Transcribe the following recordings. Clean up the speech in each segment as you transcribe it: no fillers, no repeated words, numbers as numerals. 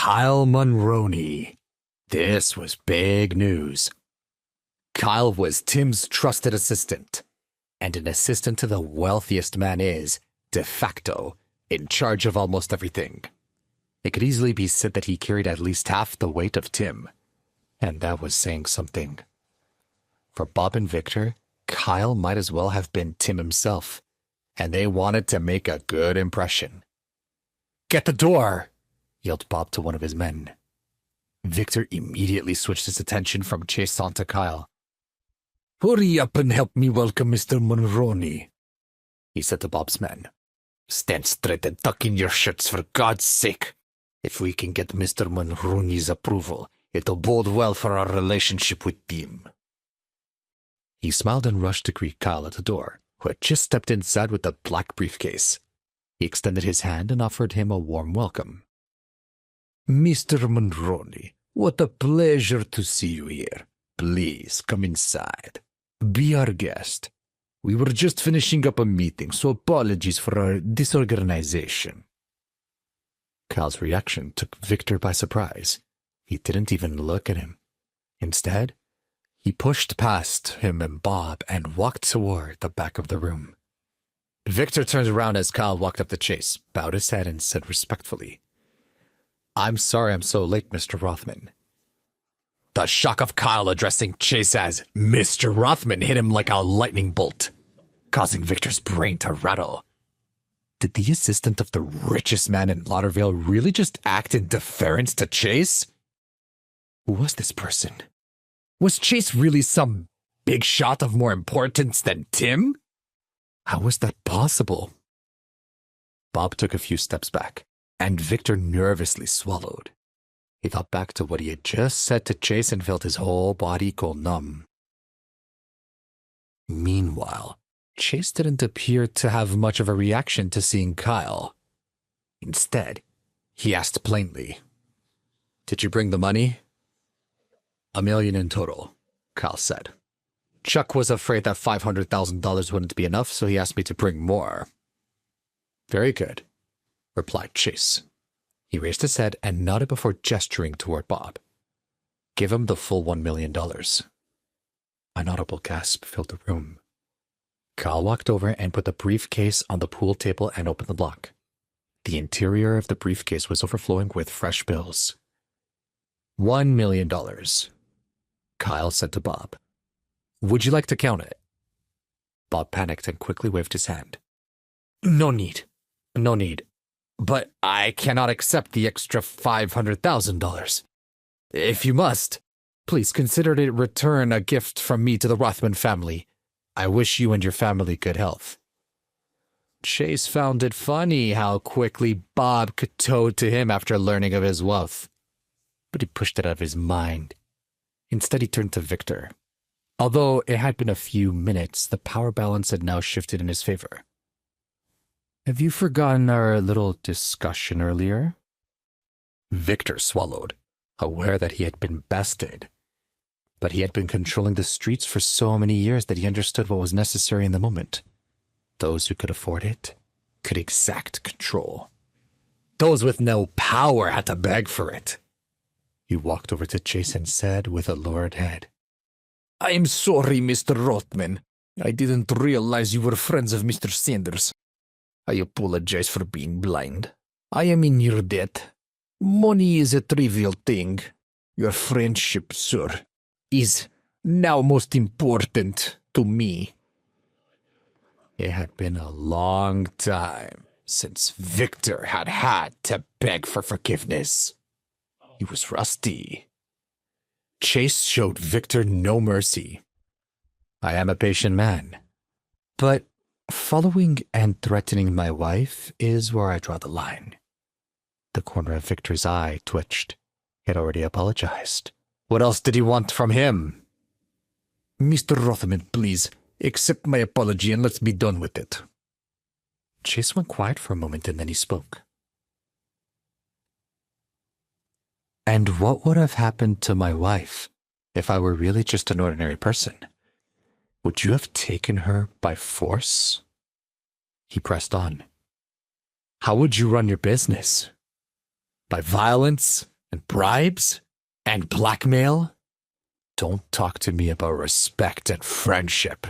Kyle Moroney. This was big news. Kyle was Tim's trusted assistant, and an assistant to the wealthiest man is, de facto, in charge of almost everything. It could easily be said that he carried at least half the weight of Tim, and that was saying something. For Bob and Victor, Kyle might as well have been Tim himself, and they wanted to make a good impression. "Get the door!" yelled Bob to one of his men. Victor immediately switched his attention from Chase onto Kyle. "Hurry up and help me welcome Mr. Moroney," he said to Bob's men. "Stand straight and tuck in your shirts for God's sake. If we can get Mr. Moroney's approval, it'll bode well for our relationship with Tim." He smiled and rushed to greet Kyle at the door, who had just stepped inside with a black briefcase. He extended his hand and offered him a warm welcome. "Mr. Moroney, what a pleasure to see you here. Please come inside. Be our guest. We were just finishing up a meeting, so apologies for our disorganization." Kyle's reaction took Victor by surprise. He didn't even look at him. Instead, he pushed past him and Bob and walked toward the back of the room. Victor turned around as Kyle walked up to Chase, bowed his head, and said respectfully, "I'm sorry I'm so late, Mr. Rothman." The shock of Kyle addressing Chase as Mr. Rothman hit him like a lightning bolt, causing Victor's brain to rattle. Did the assistant of the richest man in Lauderville really just act in deference to Chase? Who was this person? Was Chase really some big shot of more importance than Tim? How was that possible? Bob took a few steps back, and Victor nervously swallowed. He thought back to what he had just said to Chase and felt his whole body go numb. Meanwhile, Chase didn't appear to have much of a reaction to seeing Kyle. Instead, he asked plainly, "Did you bring the money?" "$1 million in total," Kyle said. "Chuck was afraid that $500,000 wouldn't be enough, so he asked me to bring more." "Very good," replied Chase. He raised his head and nodded before gesturing toward Bob. "Give him the full $1 million. An audible gasp filled the room. Kyle walked over and put the briefcase on the pool table and opened the lock. The interior of the briefcase was overflowing with fresh bills. $1 million, Kyle said to Bob. "Would you like to count it?" Bob panicked and quickly waved his hand. No need. But I cannot accept the extra $500,000. If you must, please consider it return a gift from me to the Rothman family. I wish you and your family good health." Chase found it funny how quickly Bob kowtowed to him after learning of his wealth. But he pushed it out of his mind. Instead, he turned to Victor. Although it had been a few minutes, the power balance had now shifted in his favor. "Have you forgotten our little discussion earlier?" Victor swallowed, aware that he had been bested. But he had been controlling the streets for so many years that he understood what was necessary in the moment. Those who could afford it could exact control. Those with no power had to beg for it. He walked over to Chase and said with a lowered head, "I am sorry, Mr. Rothman. I didn't realize you were friends of Mr. Sanders. I apologize for being blind. I am in your debt. Money is a trivial thing. Your friendship, sir, is now most important to me." It had been a long time since Victor had to beg for forgiveness. He was rusty. Chase showed Victor no mercy. "I am a patient man, but following and threatening my wife is where I draw the line." The corner of Victor's eye twitched. He had already apologized. What else did he want from him? "Mr. Rothman, please, accept my apology and let's be done with it." Chase went quiet for a moment and then he spoke. "And what would have happened to my wife if I were really just an ordinary person? Would you have taken her by force?" He pressed on. "How would you run your business? By violence? And bribes? And blackmail? Don't talk to me about respect and friendship.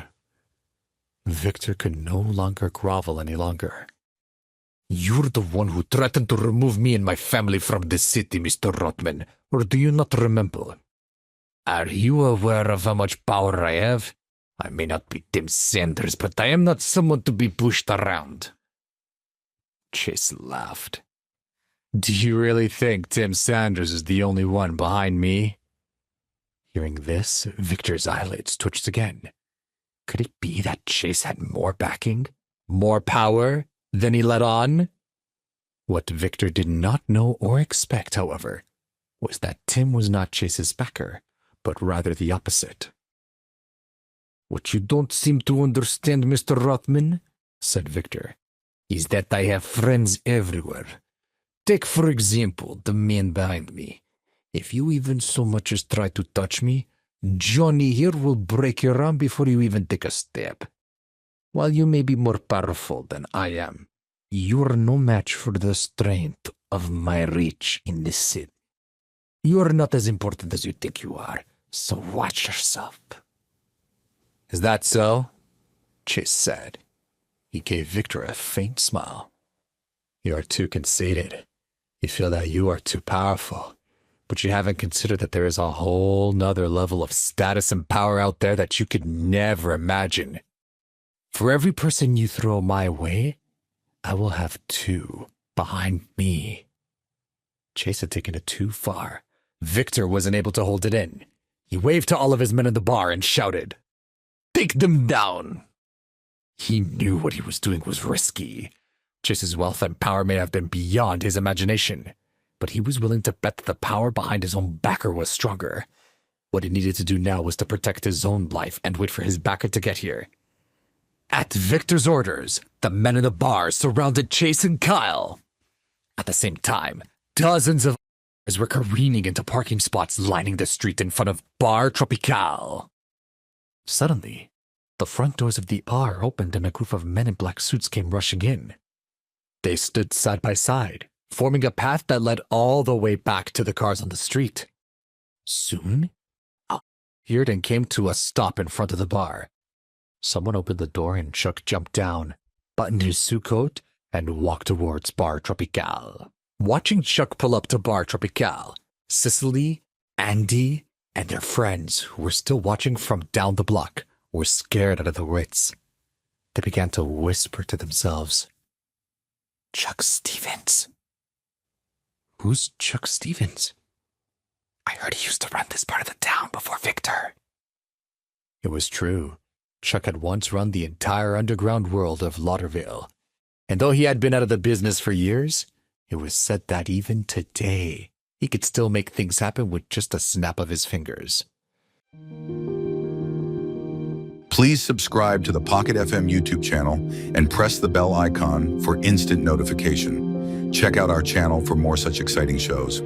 Victor could no longer grovel any longer. You're the one who threatened to remove me and my family from this city, Mr. Rothman, or do you not remember? Are you aware of how much power I have? I may not be Tim Sanders, but I am not someone to be pushed around. Chase laughed. Do you really think Tim Sanders is the only one behind me? Hearing this, Victor's eyelids twitched again. Could it be that Chase had more backing, more power than he let on? What Victor did not know or expect, however, was that Tim was not Chase's backer, but rather the opposite. What you don't seem to understand, Mr. Rothman, said Victor, is that I have friends everywhere. Take, for example, the man behind me. If you even so much as try to touch me, Johnny here will break your arm before you even take a step. While you may be more powerful than I am, you're no match for the strength of my reach in this city. You're not as important as you think you are, so watch yourself. Is that so? Chase said. He gave Victor a faint smile. You are too conceited. You feel that you are too powerful, but you haven't considered that there is a whole nother level of status and power out there that you could never imagine. For every person you throw my way, I will have two behind me. Chase had taken it too far. Victor wasn't able to hold it in. He waved to all of his men in the bar and shouted, "Take them down!" He knew what he was doing was risky. Chase's wealth and power may have been beyond his imagination, but he was willing to bet that the power behind his own backer was stronger. What he needed to do now was to protect his own life and wait for his backer to get here. At Victor's orders, the men in the bar surrounded Chase and Kyle. At the same time, dozens of others were careening into parking spots lining the street in front of Bar Tropical. Suddenly, the front doors of the bar opened and a group of men in black suits came rushing in. They stood side by side, forming a path that led all the way back to the cars on the street. Soon, appeared and came to a stop in front of the bar. Someone opened the door and Chuck jumped down, buttoned his suit coat, and walked towards Bar Tropical. Watching Chuck pull up to Bar Tropical, Cicely, Andy, and their friends, who were still watching from down the block, were scared out of their wits. They began to whisper to themselves, "Chuck Stevens." Who's Chuck Stevens? I heard he used to run this part of the town before Victor. It was true. Chuck had once run the entire underground world of Lauderville, and though he had been out of the business for years, it was said that even today, he could still make things happen with just a snap of his fingers. Please subscribe to the Pocket FM YouTube channel and press the bell icon for instant notification. Check out our channel for more such exciting shows.